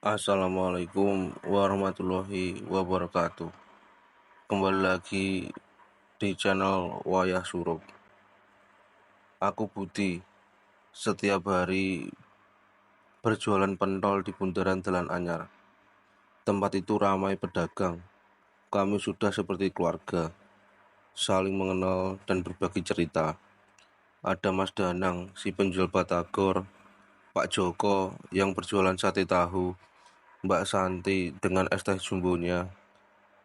Assalamualaikum warahmatullahi wabarakatuh. Kembali lagi di channel Wayah Surup. Aku Budi. Setiap hari berjualan pentol di bundaran Jalan Anyar. Tempat itu ramai pedagang. Kami sudah seperti keluarga, saling mengenal dan berbagi cerita. Ada Mas Danang, si penjual batagor, Pak Joko yang berjualan sate tahu, Mbak Santi dengan es teh jumbonya,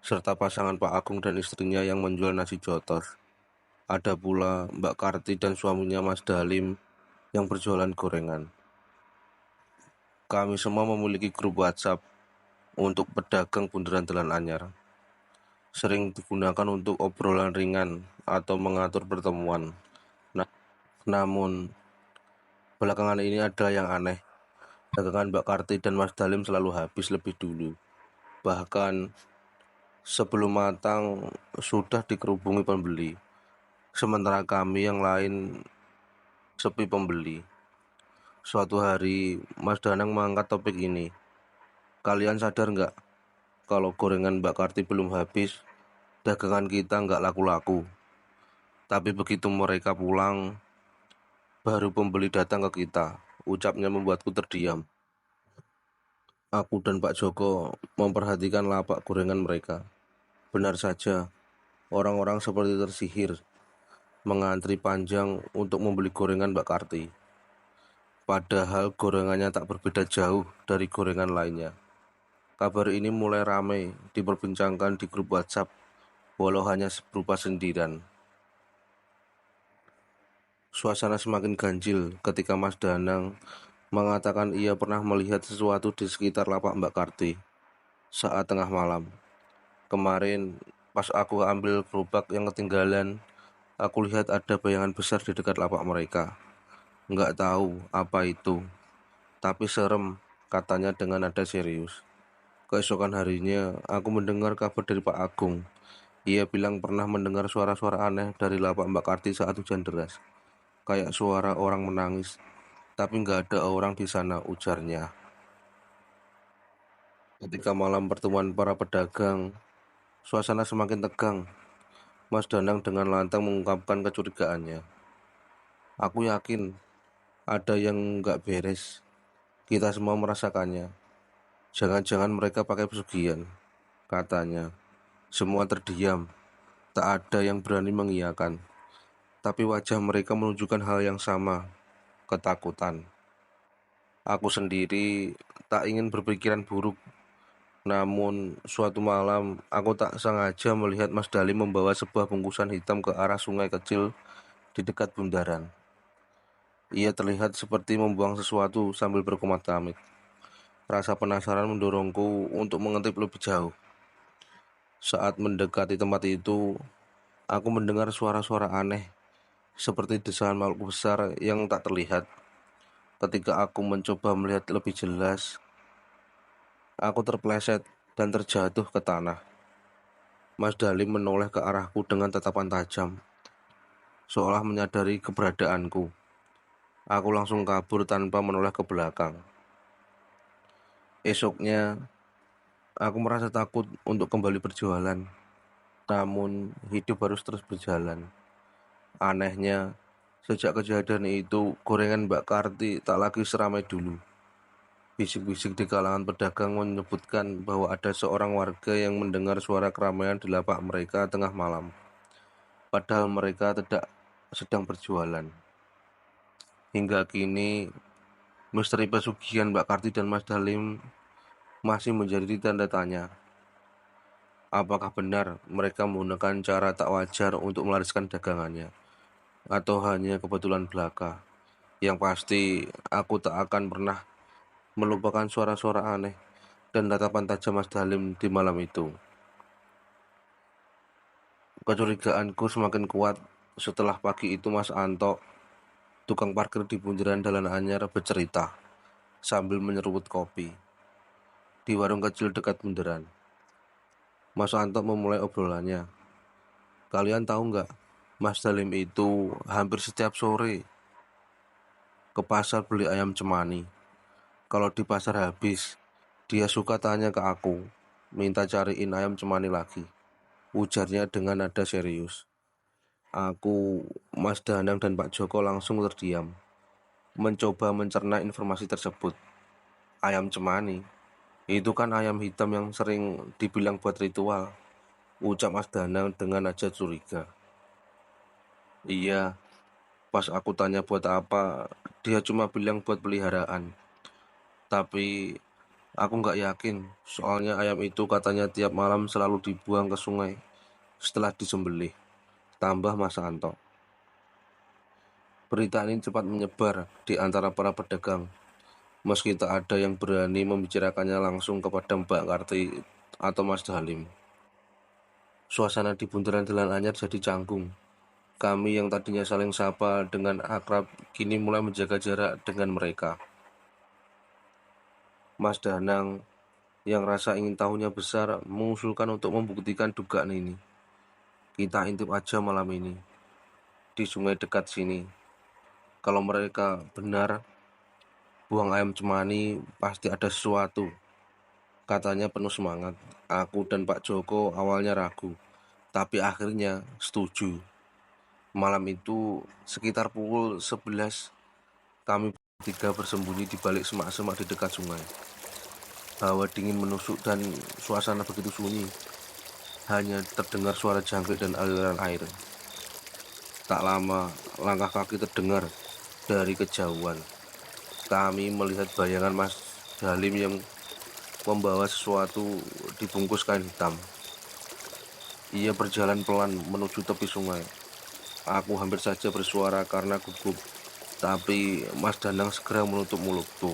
serta pasangan Pak Agung dan istrinya yang menjual nasi jotos. Ada pula Mbak Karti dan suaminya Mas Dalim yang berjualan gorengan. Kami semua memiliki grup WhatsApp untuk pedagang bundaran Jalan Anyar. Sering digunakan untuk obrolan ringan atau mengatur pertemuan. Namun, belakangan ini ada yang aneh. Dagangan Mbak Karti dan Mas Dalim selalu habis lebih dulu. Bahkan sebelum matang sudah dikerubungi pembeli. Sementara kami yang lain sepi pembeli. Suatu hari Mas Danang mengangkat topik ini. Kalian sadar nggak kalau gorengan Mbak Karti belum habis, dagangan kita nggak laku-laku. Tapi begitu mereka pulang, baru pembeli datang ke kita. Ucapnya membuatku terdiam. Aku dan Pak Joko memperhatikan lapak gorengan mereka. Benar saja, orang-orang seperti tersihir, mengantri panjang untuk membeli gorengan Mbak Karti. Padahal gorengannya tak berbeda jauh dari gorengan lainnya. Kabar ini mulai ramai diperbincangkan di grup WhatsApp, walau hanya berupa sindiran. Suasana semakin ganjil ketika Mas Danang mengatakan ia pernah melihat sesuatu di sekitar lapak Mbak Karti saat tengah malam. Kemarin, pas aku ambil gerobak yang ketinggalan, aku lihat ada bayangan besar di dekat lapak mereka. Nggak tahu apa itu, tapi serem, katanya dengan nada serius. Keesokan harinya, aku mendengar kabar dari Pak Agung. Ia bilang pernah mendengar suara-suara aneh dari lapak Mbak Karti saat hujan deras. Kayak suara orang menangis, tapi nggak ada orang di sana, ujarnya. Ketika malam pertemuan para pedagang, suasana semakin tegang. Mas Danang dengan lantang mengungkapkan kecurigaannya. Aku yakin ada yang nggak beres. Kita semua merasakannya. Jangan-jangan mereka pakai pesugihan, katanya. Semua terdiam. Tak ada yang berani mengiyakan. Tapi wajah mereka menunjukkan hal yang sama, ketakutan. Aku sendiri tak ingin berpikiran buruk. Namun, suatu malam, aku tak sengaja melihat Mas Dali membawa sebuah bungkusan hitam ke arah sungai kecil di dekat bundaran. Ia terlihat seperti membuang sesuatu sambil berkumut-kamit. Rasa penasaran mendorongku untuk mengintip lebih jauh. Saat mendekati tempat itu, aku mendengar suara-suara aneh, seperti desahan makhluk besar yang tak terlihat. Ketika aku mencoba melihat lebih jelas, aku terpleset dan terjatuh ke tanah. Mas Dalim menoleh ke arahku dengan tatapan tajam, seolah menyadari keberadaanku. Aku langsung kabur tanpa menoleh ke belakang. Esoknya, aku merasa takut untuk kembali berjualan. Namun, hidup harus terus berjalan. Anehnya, sejak kejadian itu, gorengan Mbak Karti tak lagi seramai dulu. Bisik-bisik di kalangan pedagang menyebutkan bahwa ada seorang warga yang mendengar suara keramaian di lapak mereka tengah malam. Padahal mereka tidak sedang berjualan. Hingga kini, misteri pesugihan Mbak Karti dan Mas Dalim masih menjadi tanda tanya. Apakah benar mereka menggunakan cara tak wajar untuk melariskan dagangannya? Atau hanya kebetulan belaka? Yang pasti, aku tak akan pernah melupakan suara-suara aneh dan tatapan tajam Mas Dalim di malam itu. Kecurigaanku semakin kuat setelah pagi itu Mas Anto, tukang parkir di bundaran Jalan Anyar, bercerita sambil menyeruput kopi di warung kecil dekat bundaran. Mas Anto memulai obrolannya. Kalian tahu nggak, Mas Dalim itu hampir setiap sore ke pasar beli ayam cemani. Kalau di pasar habis, Dia suka tanya ke aku, minta cariin ayam cemani lagi, ujarnya dengan nada serius. Aku, Mas Danang dan Pak Joko langsung terdiam, mencoba mencerna informasi tersebut. Ayam cemani, itu kan ayam hitam yang sering dibilang buat ritual, ucap Mas Danang dengan nada curiga. Iya, pas aku tanya buat apa, dia cuma bilang buat peliharaan. Tapi aku nggak yakin, soalnya ayam itu katanya tiap malam selalu dibuang ke sungai setelah disembelih. Tambah Mas Anto. Berita ini cepat menyebar di antara para pedagang, meski tak ada yang berani membicarakannya langsung kepada Mbak Karti atau Mas Dalim. Suasana di bundaran Jalan Anyar jadi canggung. Kami yang tadinya saling sapa dengan akrab, kini mulai menjaga jarak dengan mereka. Mas Danang yang rasa ingin tahunya besar mengusulkan untuk membuktikan dugaan ini. Kita intip aja malam ini, di sungai dekat sini. Kalau mereka benar, buang ayam cemani pasti ada sesuatu, katanya penuh semangat. Aku dan Pak Joko awalnya ragu, tapi akhirnya setuju. Malam itu, sekitar pukul 11, kami bertiga bersembunyi di balik semak-semak di dekat sungai. Hawa dingin menusuk dan suasana begitu sunyi. Hanya terdengar suara jangkrik dan aliran air. Tak lama, langkah kaki terdengar dari kejauhan. Kami melihat bayangan Mas Dalim yang membawa sesuatu dibungkus kain hitam. Ia berjalan pelan menuju tepi sungai. Aku hampir saja bersuara karena gugup, tapi Mas Danang segera menutup mulutku.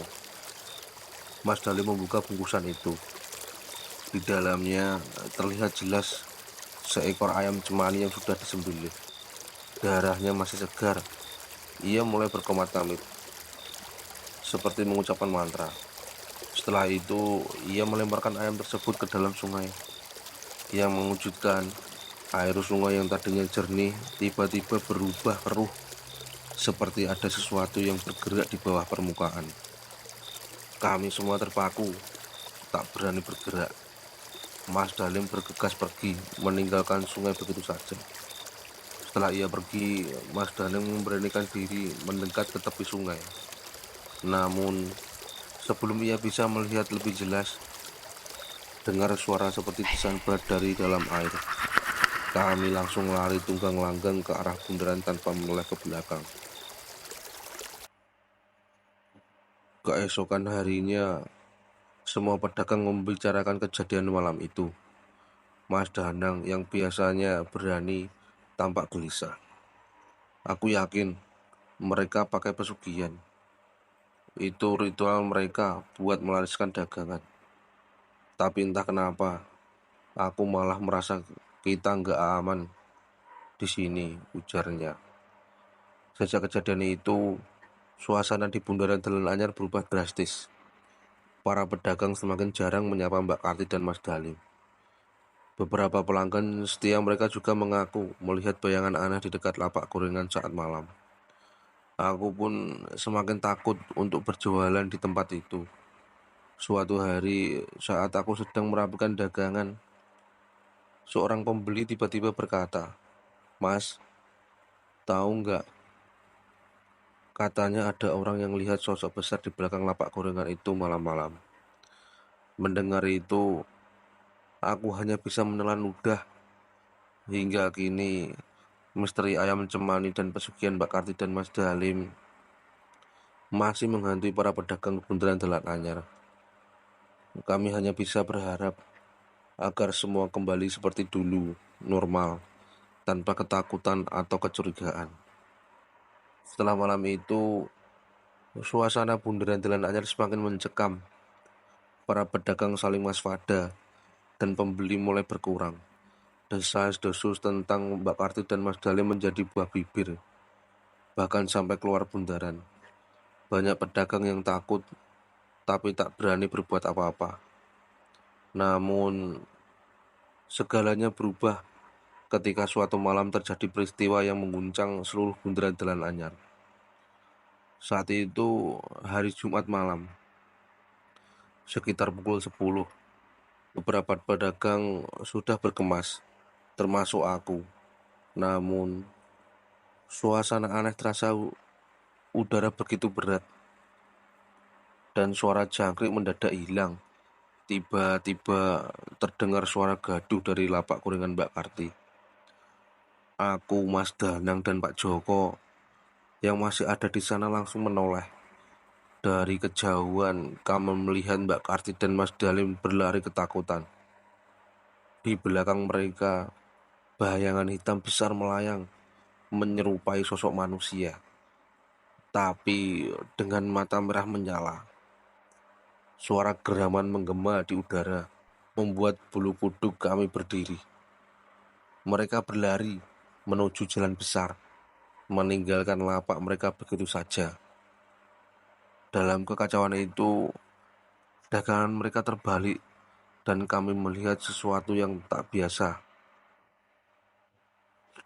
Mas Dalim membuka bungkusan itu. Di dalamnya terlihat jelas seekor ayam cemani yang sudah disembelih. Darahnya masih segar. Ia mulai berkomat-kamit, seperti mengucapkan mantra. Setelah itu, ia melemparkan ayam tersebut ke dalam sungai. Yang mengejutkan, air sungai yang tadinya jernih tiba-tiba berubah keruh, seperti ada sesuatu yang bergerak di bawah permukaan. Kami semua terpaku, tak berani bergerak. Mas Dalim bergegas pergi, meninggalkan sungai begitu saja. Setelah ia pergi, Mas Dalim memberanikan diri mendekat ke tepi sungai. Namun, sebelum ia bisa melihat lebih jelas, dengar suara seperti desahan berat dari dalam air. Kami langsung lari tunggang langgang ke arah bundaran tanpa menoleh ke belakang. Keesokan harinya, semua pedagang membicarakan kejadian malam itu. Mas Danang yang biasanya berani tampak gelisah. Aku yakin mereka pakai pesugihan. Itu ritual mereka buat melariskan dagangan. Tapi entah kenapa, aku malah merasa kita nggak aman di sini, ujarnya. Sejak kejadian itu, suasana di bundaran Jalan Anyar berubah drastis. Para pedagang semakin jarang menyapa Mbak Karti dan Mas Dalim. Beberapa pelanggan setia mereka juga mengaku melihat bayangan aneh di dekat lapak gorengan saat malam. Aku pun semakin takut untuk berjualan di tempat itu. Suatu hari, saat aku sedang merapikan dagangan, seorang pembeli tiba-tiba berkata, "Mas, tahu nggak? Katanya ada orang yang lihat sosok besar di belakang lapak gorengan itu malam-malam." Mendengar itu, aku hanya bisa menelan ludah. Hingga kini, misteri ayam cemani dan pesugihan Mbak Karti dan Mas Dalim masih menghantui para pedagang bundaran Jalan Anyar. Kami hanya bisa berharap agar semua kembali seperti dulu, normal, tanpa ketakutan atau kecurigaan. Setelah malam itu, suasana bundaran Jalan Anyar semakin mencekam. Para pedagang saling waspada, dan pembeli mulai berkurang. Desas-desus tentang Mbak Karti dan Mas Dalim menjadi buah bibir, bahkan sampai keluar bundaran. Banyak pedagang yang takut, tapi tak berani berbuat apa-apa. Namun, segalanya berubah ketika suatu malam terjadi peristiwa yang mengguncang seluruh bundaran Jalan Anyar. Saat itu, hari Jumat malam. Sekitar pukul 10, beberapa pedagang sudah berkemas, termasuk aku. Namun, suasana aneh terasa, udara begitu berat, dan suara jangkrik mendadak hilang. Tiba-tiba terdengar suara gaduh dari lapak gorengan Mbak Karti. Aku, Mas Danang, dan Pak Joko yang masih ada di sana langsung menoleh. Dari kejauhan, kami melihat Mbak Karti dan Mas Dalim berlari ketakutan. Di belakang mereka, bayangan hitam besar melayang, menyerupai sosok manusia, tapi dengan mata merah menyala. Suara geraman menggema di udara, membuat bulu kuduk kami berdiri. Mereka berlari menuju jalan besar, meninggalkan lapak mereka begitu saja. Dalam kekacauan itu, dagangan mereka terbalik dan kami melihat sesuatu yang tak biasa.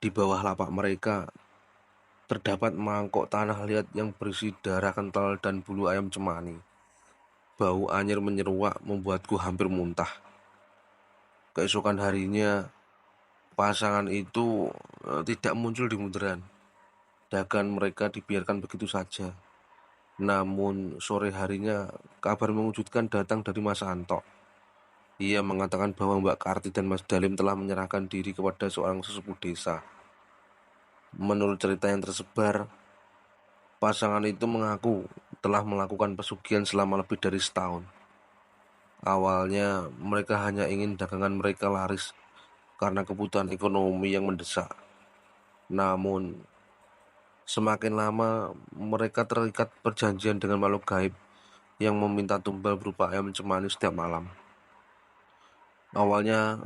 Di bawah lapak mereka terdapat mangkok tanah liat yang berisi darah kental dan bulu ayam cemani. Bau anyir menyeruak membuatku hampir muntah. Keesokan harinya, pasangan itu tidak muncul di bundaran. Dagangan mereka dibiarkan begitu saja. Namun sore harinya, kabar mengejutkan datang dari Mas Anto. Ia mengatakan bahwa Mbak Karti dan Mas Dalim telah menyerahkan diri kepada seorang sesepuh desa. Menurut cerita yang tersebar, pasangan itu mengaku telah melakukan pesugihan selama lebih dari setahun. Awalnya mereka hanya ingin dagangan mereka laris karena kebutuhan ekonomi yang mendesak. Namun semakin lama mereka terikat perjanjian dengan makhluk gaib yang meminta tumbal berupa ayam cemani setiap malam. Awalnya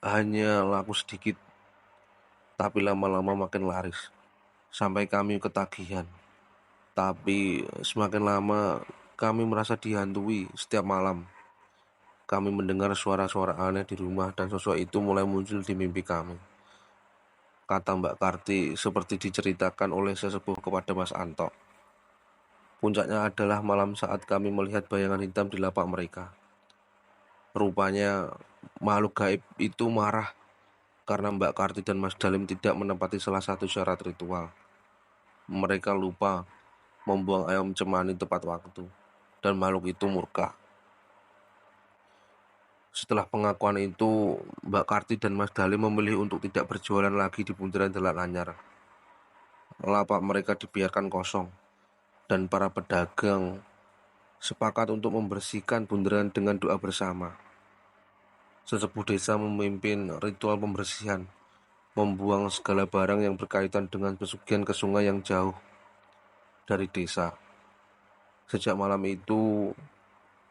hanya laku sedikit, tapi lama-lama makin laris, sampai kami ketagihan. Tapi semakin lama kami merasa dihantui setiap malam. Kami mendengar suara-suara aneh di rumah dan sosok itu mulai muncul di mimpi kami. Kata Mbak Karti seperti diceritakan oleh sesepuh kepada Mas Anto. Puncaknya adalah malam saat kami melihat bayangan hitam di lapak mereka. Rupanya makhluk gaib itu marah karena Mbak Karti dan Mas Dalim tidak menepati salah satu syarat ritual. Mereka lupa membuang ayam cemani tepat waktu, dan makhluk itu murka. Setelah pengakuan itu, Mbak Karti dan Mas Dalim memilih untuk tidak berjualan lagi di bundaran Jalan Anyar. Lapak mereka dibiarkan kosong, dan para pedagang sepakat untuk membersihkan bundaran dengan doa bersama. Sesepuh desa memimpin ritual pembersihan, membuang segala barang yang berkaitan dengan pesugihan ke sungai yang jauh dari desa. Sejak malam itu,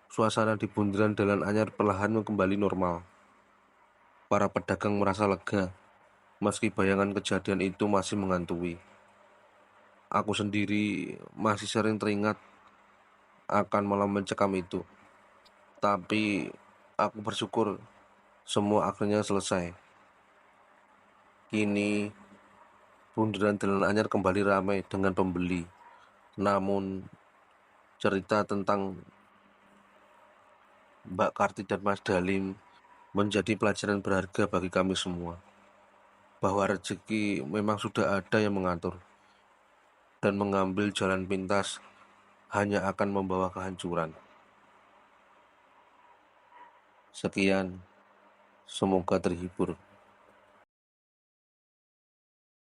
suasana di bundaran Jalan Anyar perlahan kembali normal. Para pedagang merasa lega, meski bayangan kejadian itu masih menghantui. Aku sendiri masih sering teringat akan malam mencekam itu. Tapi aku bersyukur semua akhirnya selesai. Kini bundaran Jalan Anyar kembali ramai dengan pembeli. Namun cerita tentang Mbak Karti dan Mas Dalim menjadi pelajaran berharga bagi kami semua. Bahwa rezeki memang sudah ada yang mengatur, dan mengambil jalan pintas hanya akan membawa kehancuran. Sekian, semoga terhibur.